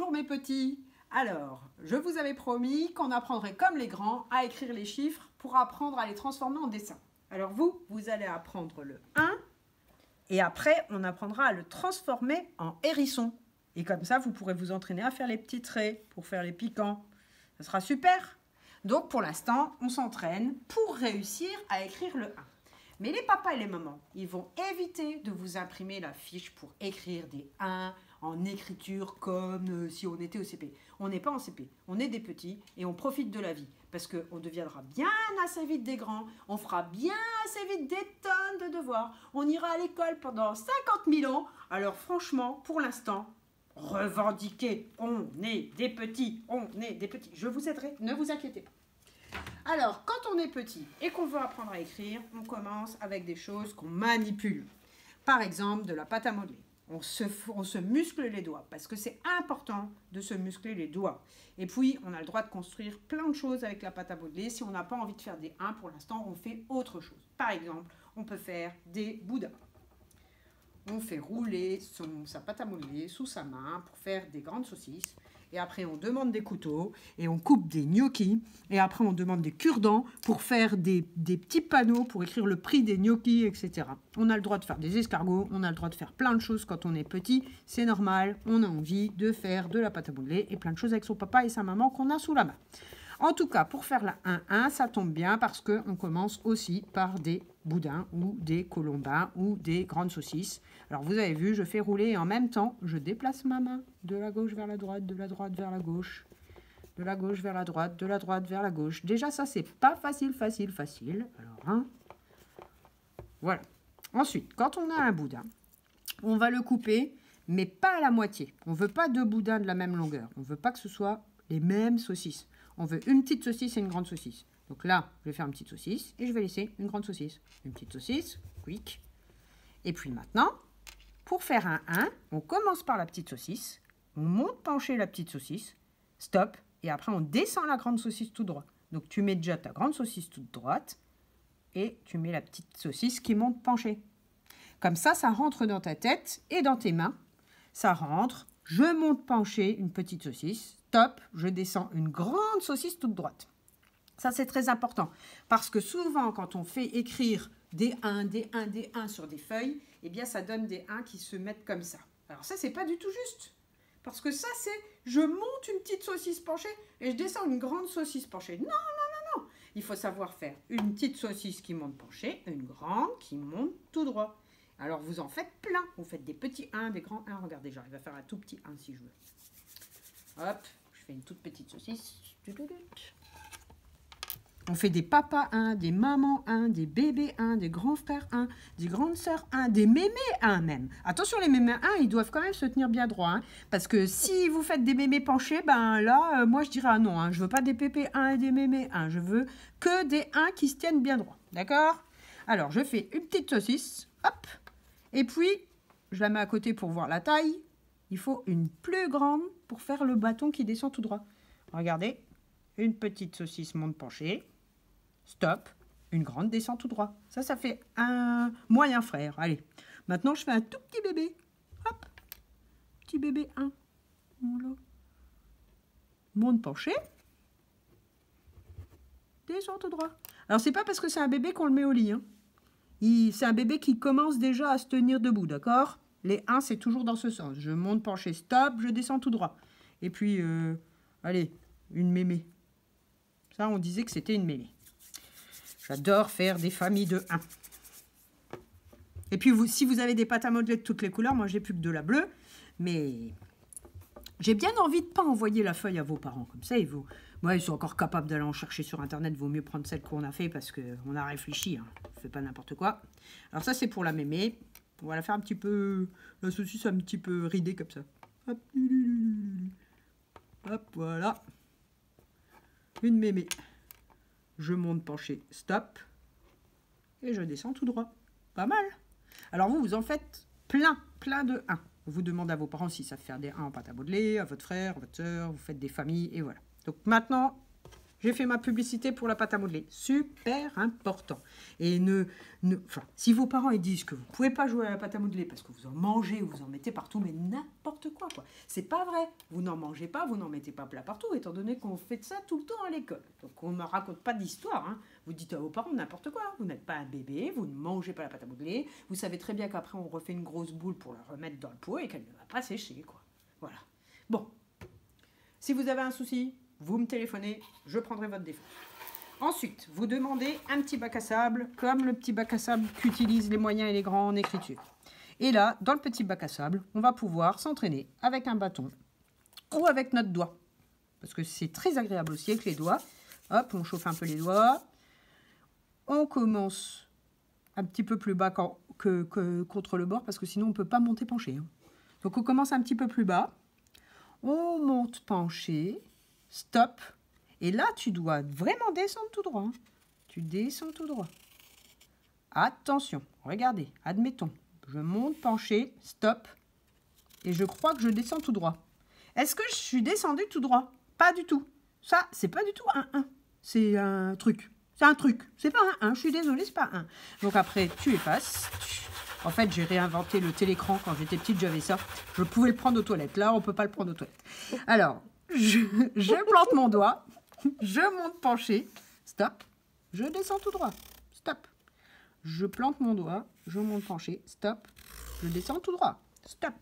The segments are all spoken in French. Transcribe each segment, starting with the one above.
Bonjour mes petits. Alors, je vous avais promis qu'on apprendrait comme les grands à écrire les chiffres pour apprendre à les transformer en dessin. Alors vous allez apprendre le 1 et après on apprendra à le transformer en hérisson. Et comme ça, vous pourrez vous entraîner à faire les petits traits pour faire les piquants. Ça sera super. Donc pour l'instant, on s'entraîne pour réussir à écrire le 1. Mais les papas et les mamans, ils vont éviter de vous imprimer la fiche pour écrire des 1 en écriture comme si on était au CP. On n'est pas en CP, on est des petits et on profite de la vie. Parce qu'on deviendra bien assez vite des grands, on fera bien assez vite des tonnes de devoirs, on ira à l'école pendant 50 000 ans. Alors franchement, pour l'instant, revendiquez, on est des petits, on est des petits. Je vous aiderai, ne vous inquiétez pas. Alors, quand on est petit et qu'on veut apprendre à écrire, on commence avec des choses qu'on manipule. Par exemple, de la pâte à modeler. On se muscle les doigts parce que c'est important de se muscler les doigts. Et puis, on a le droit de construire plein de choses avec la pâte à modeler. Si on n'a pas envie de faire des 1 pour l'instant, on fait autre chose. Par exemple, on peut faire des boudins. On fait rouler sa pâte à modeler sous sa main pour faire des grandes saucisses. Et après, on demande des couteaux et on coupe des gnocchis. Et après, on demande des cure-dents pour faire des petits panneaux pour écrire le prix des gnocchis, etc. On a le droit de faire des escargots, on a le droit de faire plein de choses quand on est petit. C'est normal, on a envie de faire de la pâte à modeler et plein de choses avec son papa et sa maman qu'on a sous la main. En tout cas, pour faire la 1-1, ça tombe bien parce qu'on commence aussi par des boudins ou des colombins ou des grandes saucisses. Alors, vous avez vu, je fais rouler et en même temps, je déplace ma main de la gauche vers la droite, de la droite vers la gauche, de la gauche vers la droite, de la droite vers la gauche. Déjà, ça, c'est pas facile. Alors, voilà. Ensuite, quand on a un boudin, on va le couper, mais pas à la moitié. On ne veut pas deux boudins de la même longueur. On ne veut pas que ce soit les mêmes saucisses. On veut une petite saucisse et une grande saucisse. Donc là, je vais faire une petite saucisse et je vais laisser une grande saucisse. Une petite saucisse, quick. Et puis maintenant, pour faire un 1, on commence par la petite saucisse, on monte pencher la petite saucisse, stop, et après on descend la grande saucisse tout droit. Donc tu mets déjà ta grande saucisse toute droite et tu mets la petite saucisse qui monte penchée. Comme ça rentre dans ta tête et dans tes mains. Ça rentre, je monte pencher une petite saucisse, stop, je descends une grande saucisse toute droite. Ça, c'est très important parce que souvent, quand on fait écrire des 1, des 1, des 1 sur des feuilles, eh bien, ça donne des 1 qui se mettent comme ça. Alors ça, c'est pas du tout juste. Parce que ça, c'est je monte une petite saucisse penchée et je descends une grande saucisse penchée. Non, non, non, non. Il faut savoir faire une petite saucisse qui monte penchée, une grande qui monte tout droit. Alors, vous en faites plein. Vous faites des petits 1, des grands 1. Regardez, j'arrive à faire un tout petit 1 si je veux. Hop, je fais une toute petite saucisse. On fait des papas 1, des mamans 1, des bébés 1, des grands frères 1, des grandes sœurs 1, des mémés 1 même. Attention, les mémés 1, ils doivent quand même se tenir bien droit. Hein, parce que si vous faites des mémés penchés, ben là, moi je dirais ah non, hein, je veux pas des pépés 1 et des mémés 1. Je veux que des 1 qui se tiennent bien droit. D'accord? Alors, je fais une petite saucisse. Hop. Et puis, je la mets à côté pour voir la taille. Il faut une plus grande pour faire le bâton qui descend tout droit. Regardez, une petite saucisse monte penchée. Stop, une grande descend tout droit. Ça fait un moyen frère. Allez, maintenant je fais un tout petit bébé. Hop, petit bébé 1. Voilà. Monte penché. Descend tout droit. Alors, c'est pas parce que c'est un bébé qu'on le met au lit. Hein. C'est un bébé qui commence déjà à se tenir debout, d'accord? Les 1, c'est toujours dans ce sens. Je monte penché, stop, je descends tout droit. Et puis, allez, une mémé. Ça, on disait que c'était une mémé. J'adore faire des familles de 1. Et puis, si vous avez des pâtes à modeler de toutes les couleurs, moi, j'ai plus que de la bleue. Mais j'ai bien envie de ne pas envoyer la feuille à vos parents. Comme ça, ils sont encore capables d'aller en chercher sur Internet. Vaut mieux prendre celle qu'on a fait parce qu'on a réfléchi. Hein. On ne fait pas n'importe quoi. Alors ça, c'est pour la mémé. On va la faire un petit peu... La saucisse un petit peu ridée comme ça. Hop, hop, voilà. Une mémé. Je monte penché, stop. Et je descends tout droit. Pas mal. Alors vous en faites plein de 1. Vous demandez à vos parents s'ils savent faire des 1 en pâte à modeler, à votre frère, à votre soeur, vous faites des familles, et voilà. Donc maintenant, j'ai fait ma publicité pour la pâte à modeler. Super important. Et enfin, si vos parents ils disent que vous ne pouvez pas jouer à la pâte à modeler parce que vous en mangez ou vous en mettez partout, mais n'importe quoi. C'est pas vrai. Vous n'en mangez pas, vous n'en mettez pas plat partout, étant donné qu'on fait ça tout le temps à l'école. Donc on ne me raconte pas d'histoire. Hein. Vous dites à vos parents n'importe quoi. Vous n'êtes pas un bébé, vous ne mangez pas la pâte à modeler. Vous savez très bien qu'après on refait une grosse boule pour la remettre dans le pot et qu'elle ne va pas sécher, quoi. Voilà. Bon. Si vous avez un souci, vous me téléphonez, je prendrai votre défense. Ensuite, vous demandez un petit bac à sable, comme le petit bac à sable qu'utilisent les moyens et les grands en écriture. Et là, dans le petit bac à sable, on va pouvoir s'entraîner avec un bâton ou avec notre doigt. Parce que c'est très agréable aussi avec les doigts. Hop, on chauffe un peu les doigts. On commence un petit peu plus bas que contre le bord, parce que sinon on ne peut pas monter penché. Hein. Donc on commence un petit peu plus bas. On monte penché. Stop. Et là, tu dois vraiment descendre tout droit. Hein. Tu descends tout droit. Attention, regardez, admettons, je monte penché, stop, et je crois que je descends tout droit. Est-ce que je suis descendu tout droit? Pas du tout. Ça, c'est pas du tout un 1. C'est un truc. C'est un truc. C'est pas un 1. Je suis désolée, c'est pas un 1. Donc après, tu effaces. En fait, j'ai réinventé le télécran. Quand j'étais petite, j'avais ça. Je pouvais le prendre aux toilettes. Là, on peut pas le prendre aux toilettes. Alors, je plante mon doigt. Je monte penché. Stop. Je descends tout droit. Stop. Je plante mon doigt. Je monte penché. Stop. Je descends tout droit. Stop.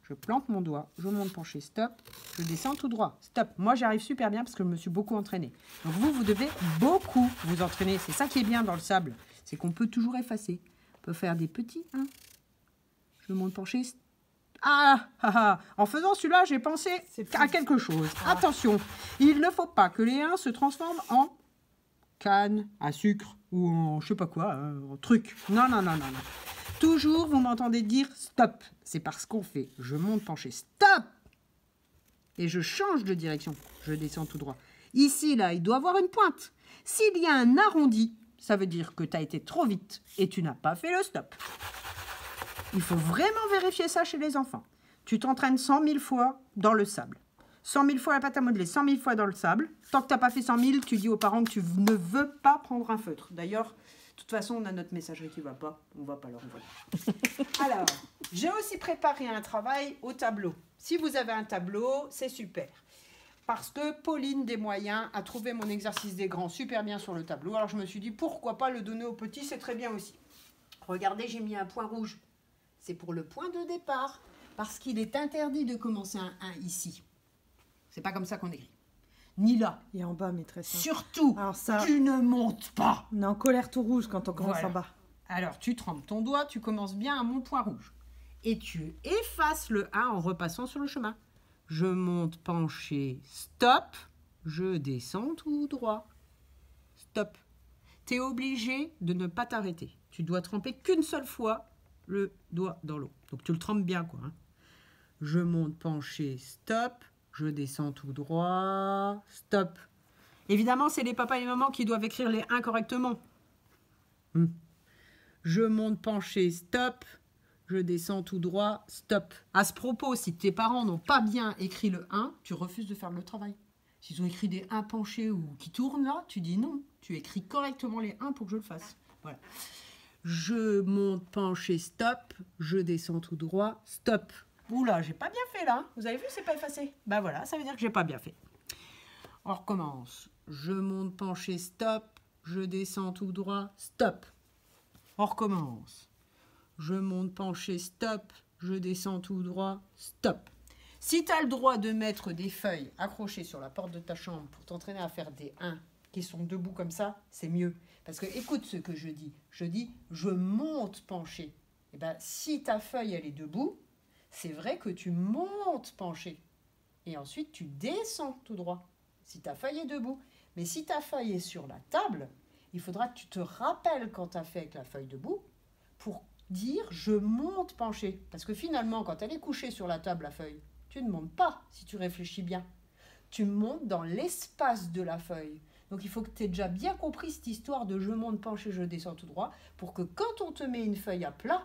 Je plante mon doigt. Je monte penché. Stop. Je descends tout droit. Stop. Moi, j'arrive super bien parce que je me suis beaucoup entraînée. Donc, vous devez beaucoup vous entraîner. C'est ça qui est bien dans le sable. C'est qu'on peut toujours effacer. On peut faire des petits 1. Je monte penché. En faisant celui-là, j'ai pensé à quelque chose. Attention, il ne faut pas que les 1 se transforment en canne à sucre ou en je sais pas quoi, en truc. Non. Toujours, vous m'entendez dire stop. C'est parce qu'on fait je monte penché, stop. Et je change de direction. Je descends tout droit. Ici, là, il doit avoir une pointe. S'il y a un arrondi, ça veut dire que tu as été trop vite et tu n'as pas fait le stop. Il faut vraiment vérifier ça chez les enfants. Tu t'entraînes 100 000 fois dans le sable. 100 000 fois la pâte à modeler, 100 000 fois dans le sable. Tant que tu n'as pas fait 100 000, tu dis aux parents que tu ne veux pas prendre un feutre. D'ailleurs, de toute façon, on a notre messagerie qui ne va pas. On ne va pas leur envoyer. Alors, j'ai aussi préparé un travail au tableau. Si vous avez un tableau, c'est super. Parce que Pauline des moyens a trouvé mon exercice des grands super bien sur le tableau. Alors, je me suis dit, pourquoi pas le donner aux petits, c'est très bien aussi. Regardez, j'ai mis un point rouge. C'est pour le point de départ, parce qu'il est interdit de commencer un 1 ici. C'est pas comme ça qu'on écrit. Ni là. Et en bas, maîtresse. Surtout, alors ça, tu ne montes pas. on est en colère tout rouge quand on commence en bas. Alors, tu trempes ton doigt, tu commences bien à mon point rouge. Et tu effaces le 1 en repassant sur le chemin. Je monte penché, stop. Je descends tout droit. Stop. Tu es obligé de ne pas t'arrêter. Tu dois tremper qu'une seule fois le doigt dans l'eau. Donc tu le trempes bien, quoi. Hein. Je monte penché, stop. Je descends tout droit, stop. Évidemment, c'est les papas et les mamans qui doivent écrire les 1 correctement. Je monte penché, stop. Je descends tout droit, stop. À ce propos, si tes parents n'ont pas bien écrit le 1, tu refuses de faire le travail. S'ils ont écrit des 1 penchés ou qui tournent là, tu dis non. Tu écris correctement les 1 pour que je le fasse. Voilà. Je monte penché, stop. Je descends tout droit, stop. Oula, j'ai pas bien fait là. Vous avez vu, c'est pas effacé. Ben voilà, ça veut dire que j'ai pas bien fait. On recommence. Je monte penché, stop. Je descends tout droit, stop. On recommence. Je monte penché, stop. Je descends tout droit, stop. Si tu as le droit de mettre des feuilles accrochées sur la porte de ta chambre pour t'entraîner à faire des 1 qui sont debout comme ça, c'est mieux. Parce que écoute ce que je dis. Je dis, je monte penché. Et ben, si ta feuille, elle est debout, c'est vrai que tu montes penché. Et ensuite, tu descends tout droit. Si ta feuille est debout. Mais si ta feuille est sur la table, il faudra que tu te rappelles quand tu as fait avec la feuille debout pour dire, je monte penché. Parce que finalement, quand elle est couchée sur la table, la feuille, tu ne montes pas si tu réfléchis bien. Tu montes dans l'espace de la feuille. Donc, il faut que tu aies déjà bien compris cette histoire de je monte penché, je descends tout droit, pour que quand on te met une feuille à plat,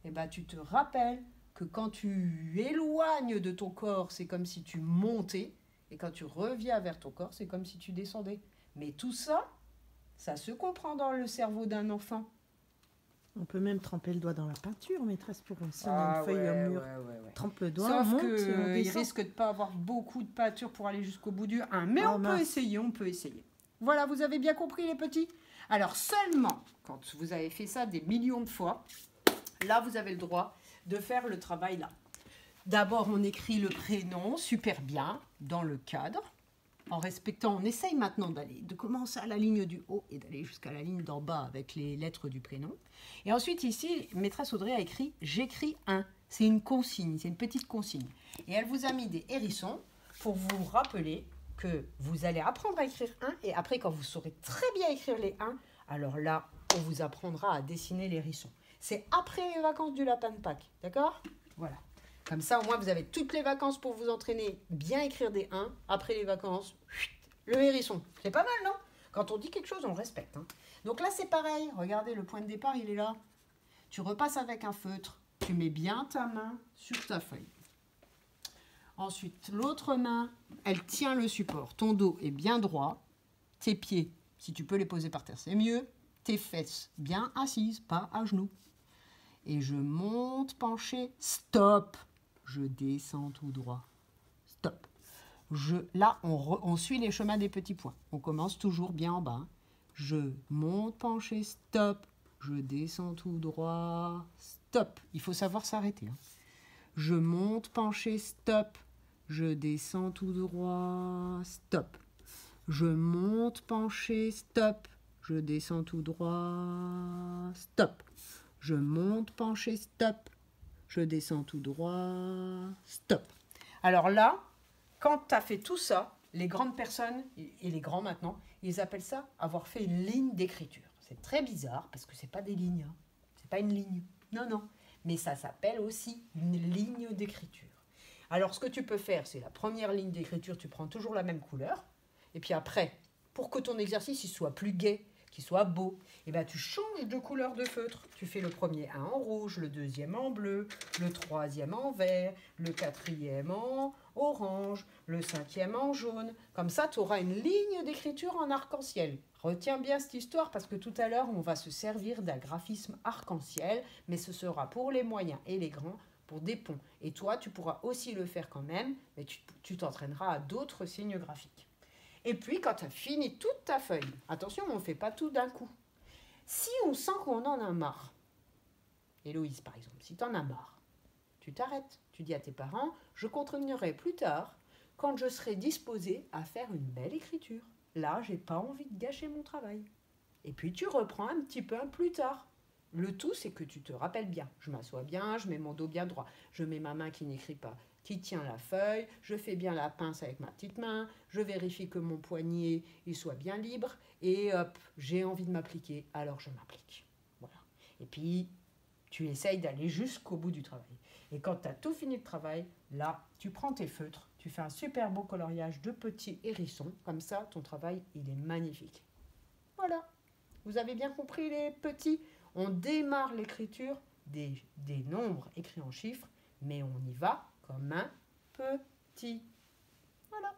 eh ben, tu te rappelles que quand tu éloignes de ton corps, c'est comme si tu montais, Et quand tu reviens vers ton corps, c'est comme si tu descendais. Mais tout ça, ça se comprend dans le cerveau d'un enfant. On peut même tremper le doigt dans la peinture, maîtresse, pour si on a une feuille au mur. Ouais. Trempe le doigt, Sauf on monte, qu'il risque de ne pas avoir beaucoup de peinture pour aller jusqu'au bout du 1. Mais on peut essayer. Voilà, vous avez bien compris les petits. Alors seulement, quand vous avez fait ça des millions de fois, là vous avez le droit de faire le travail là. D'abord on écrit le prénom super bien dans le cadre. En respectant, on essaye maintenant de commencer à la ligne du haut et d'aller jusqu'à la ligne d'en bas avec les lettres du prénom. Et ensuite ici, maîtresse Audrey a écrit « J'écris un ». C'est une consigne, c'est une petite consigne. Et elle vous a mis des hérissons pour vous rappeler que vous allez apprendre à écrire un. Et après, quand vous saurez très bien écrire les 1, alors là, on vous apprendra à dessiner les hérissons. C'est après les vacances du lapin de Pâques, d'accord? Voilà. Comme ça, au moins, vous avez toutes les vacances pour vous entraîner, bien écrire des 1. Après les vacances, le hérisson. C'est pas mal, non? Quand on dit quelque chose, on le respecte. Hein. Donc là, c'est pareil. Regardez, le point de départ, il est là. Tu repasses avec un feutre. Tu mets bien ta main sur ta feuille. Ensuite, l'autre main, elle tient le support. Ton dos est bien droit. Tes pieds, si tu peux les poser par terre, c'est mieux. Tes fesses bien assises, pas à genoux. Et je monte, penché. Stop! Je descends tout droit. Stop. Là, on suit les chemins des petits points. On commence toujours bien en bas. Hein. Je monte, penché, stop. Je descends tout droit. Stop. Il faut savoir s'arrêter. Hein. Je monte, penché, stop. Je descends tout droit. Stop. Je monte, penché, stop. Je descends tout droit. Stop. Je monte, penché, stop. Je descends tout droit, stop. Alors là, quand tu as fait tout ça, les grandes personnes, et les grands maintenant, ils appellent ça avoir fait une ligne d'écriture. C'est très bizarre, parce que c'est pas des lignes. Hein. C'est pas une ligne. Non. Mais ça s'appelle aussi une ligne d'écriture. Alors, ce que tu peux faire, c'est la première ligne d'écriture, tu prends toujours la même couleur. Et puis après, pour que ton exercice il soit plus gai, qu'il soit beau, et ben tu changes de couleur de feutre. Tu fais le premier en rouge, le deuxième en bleu, le troisième en vert, le quatrième en orange, le cinquième en jaune. Comme ça, tu auras une ligne d'écriture en arc-en-ciel. Retiens bien cette histoire parce que tout à l'heure, on va se servir d'un graphisme arc-en-ciel, mais ce sera pour les moyens et les grands, pour des ponts. Et toi, tu pourras aussi le faire quand même, mais tu t'entraîneras à d'autres signes graphiques. Et puis, quand tu as fini toute ta feuille, attention, on ne fait pas tout d'un coup. Si on sent qu'on en a marre, Héloïse par exemple, si tu en as marre, tu t'arrêtes. Tu dis à tes parents, je continuerai plus tard quand je serai disposée à faire une belle écriture. Là, j'ai pas envie de gâcher mon travail. Et puis, tu reprends un petit peu plus tard. Le tout, c'est que tu te rappelles bien. Je m'assois bien, je mets mon dos bien droit, je mets ma main qui n'écrit pas, qui tient la feuille, je fais bien la pince avec ma petite main, je vérifie que mon poignet il soit bien libre, et hop, j'ai envie de m'appliquer, alors je m'applique. Voilà. Et puis, tu essayes d'aller jusqu'au bout du travail. Et quand tu as tout fini le travail, là, tu prends tes feutres, tu fais un super beau coloriage de petits hérissons, comme ça, ton travail, il est magnifique. Voilà. Vous avez bien compris les petits? On démarre l'écriture des nombres écrits en chiffres, mais on y va comme un petit. Voilà.